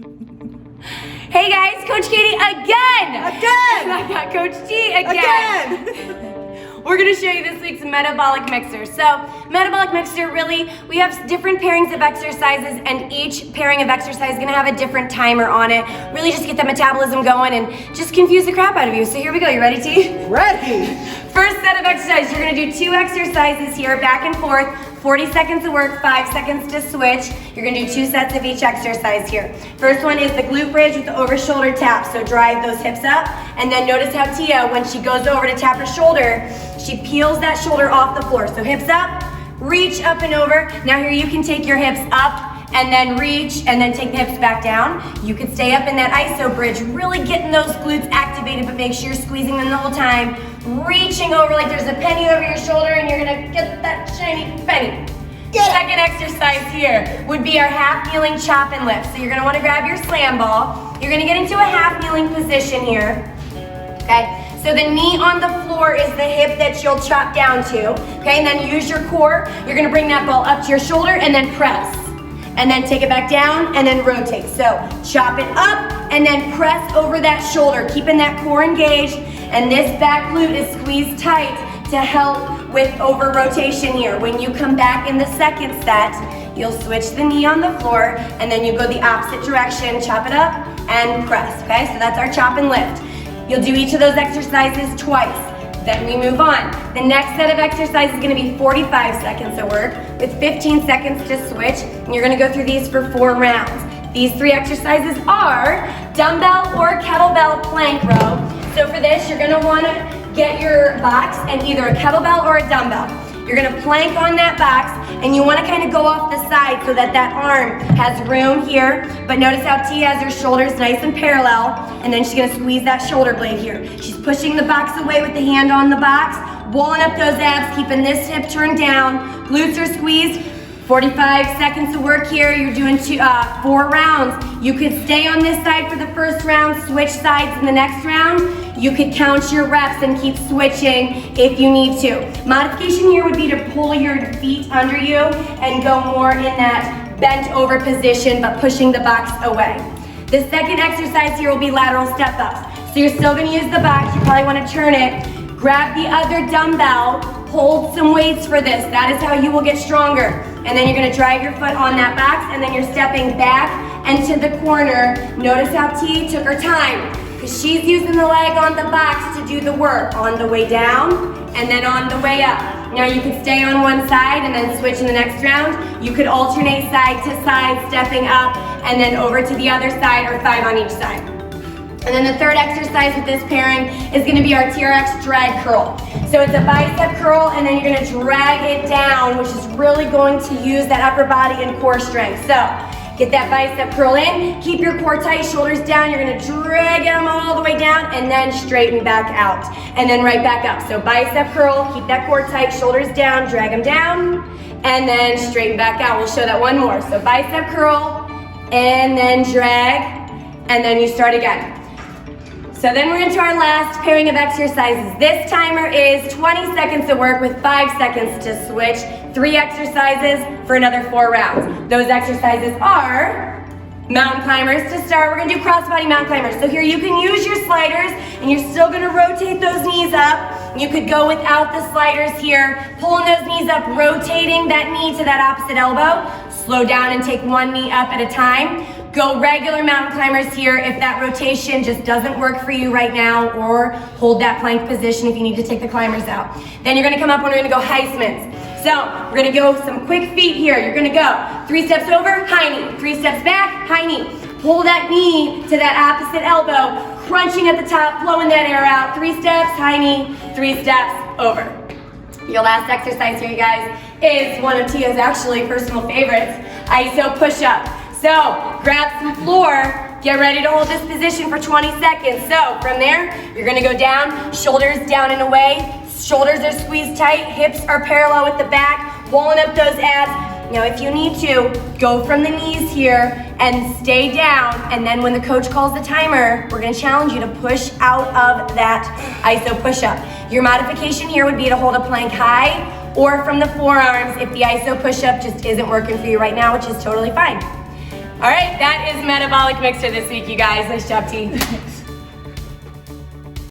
Hey guys, Coach Katie again! And I got Coach T again! We're gonna show you this week's Metabolic Mixer. So, Metabolic Mixer, really, we have different pairings of exercises, and each pairing of exercise is gonna have a different timer on it. Really just get the metabolism going and just confuse the crap out of you. So here we go, you ready, T? Ready! First set of exercises, you're gonna do 2 exercises here, back and forth. 40 seconds to work, 5 seconds to switch. You're gonna do 2 sets of each exercise here. First one is the glute bridge with the over shoulder tap. So drive those hips up, and then notice how Teeha, when she goes over to tap her shoulder, she peels that shoulder off the floor. So hips up, reach up and over. Now here you can take your hips up and then reach and then take the hips back down. You could stay up in that ISO bridge, really getting those glutes activated, but make sure you're squeezing them the whole time. Reaching over like there's a penny over your shoulder and you're gonna get that shiny penny. Second exercise here would be our half kneeling chop and lift. So you're gonna wanna grab your slam ball. You're gonna get into a half kneeling position here, okay? So the knee on the floor is the hip that you'll chop down to, okay? And then use your core. You're gonna bring that ball up to your shoulder and then press. And then take it back down and then rotate. So chop it up and then press over that shoulder, keeping that core engaged. And this back glute is squeezed tight to help with over rotation here. When you come back in the second set, you'll switch the knee on the floor and then you go the opposite direction, chop it up and press, okay? So that's our chop and lift. You'll do each of those exercises twice. Then we move on. The next set of exercises is gonna be 45 seconds of work with 15 seconds to switch. And you're gonna go through these for 4 rounds. These 3 exercises are dumbbell or kettlebell plank row. So for this, you're gonna wanna get your box and either a kettlebell or a dumbbell. You're gonna plank on that box and you wanna kind of go off the side so that that arm has room here. But notice how T has her shoulders nice and parallel, and then she's gonna squeeze that shoulder blade here. She's pushing the box away with the hand on the box, walling up those abs, keeping this hip turned down. Glutes are squeezed. 45 seconds of work here. You're doing 4 rounds. You could stay on this side for the first round, switch sides in the next round. You could count your reps and keep switching if you need to. Modification here would be to pull your feet under you and go more in that bent over position, but pushing the box away. The second exercise here will be lateral step ups. So you're still gonna use the box. You probably wanna turn it. Grab the other dumbbell, hold some weights for this. That is how you will get stronger. And then you're gonna drive your foot on that box and then you're stepping back and to the corner. Notice how T took her time because she's using the leg on the box to do the work on the way down and then on the way up. Now you could stay on one side and then switch in the next round. You could alternate side to side, stepping up and then over to the other side or 5 on each side. And then the third exercise with this pairing is gonna be our TRX drag curl. So it's a bicep curl and then you're gonna drag it down, which is really going to use that upper body and core strength. So get that bicep curl in, keep your core tight, shoulders down. You're gonna drag them all the way down and then straighten back out. And then right back up. So bicep curl, keep that core tight, shoulders down, drag them down, and then straighten back out. We'll show that one more. So bicep curl, and then drag, and then you start again. So then we're into our last pairing of exercises. This timer is 20 seconds to work with 5 seconds to switch. 3 exercises for another 4 rounds. Those exercises are mountain climbers. To start, we're gonna do crossbody mountain climbers. So here you can use your sliders and you're still gonna rotate those knees up. You could go without the sliders here, pulling those knees up, rotating that knee to that opposite elbow. Slow down and take one knee up at a time. Go regular mountain climbers here if that rotation just doesn't work for you right now, or hold that plank position if you need to take the climbers out. Then you're gonna come up and we're gonna go Heismans. So we're gonna go some quick feet here. You're gonna go 3 steps over, high knee, 3 steps back, high knee. Pull that knee to that opposite elbow, crunching at the top, blowing that air out. 3 steps, high knee, 3 steps over. Your last exercise here, you guys, is one of Teeha's actually personal favorites, ISO-Pushup. So grab some floor, get ready to hold this position for 20 seconds. So from there, you're gonna go down, shoulders down and away. Shoulders are squeezed tight, hips are parallel with the back, walling up those abs. Now if you need to, go from the knees here and stay down, and then when the coach calls the timer, we're gonna challenge you to push out of that ISO-Pushup. Your modification here would be to hold a plank high or from the forearms if the ISO-Pushup just isn't working for you right now, which is totally fine. All right, that is Metabolic Mixer this week, you guys. Nice job, T.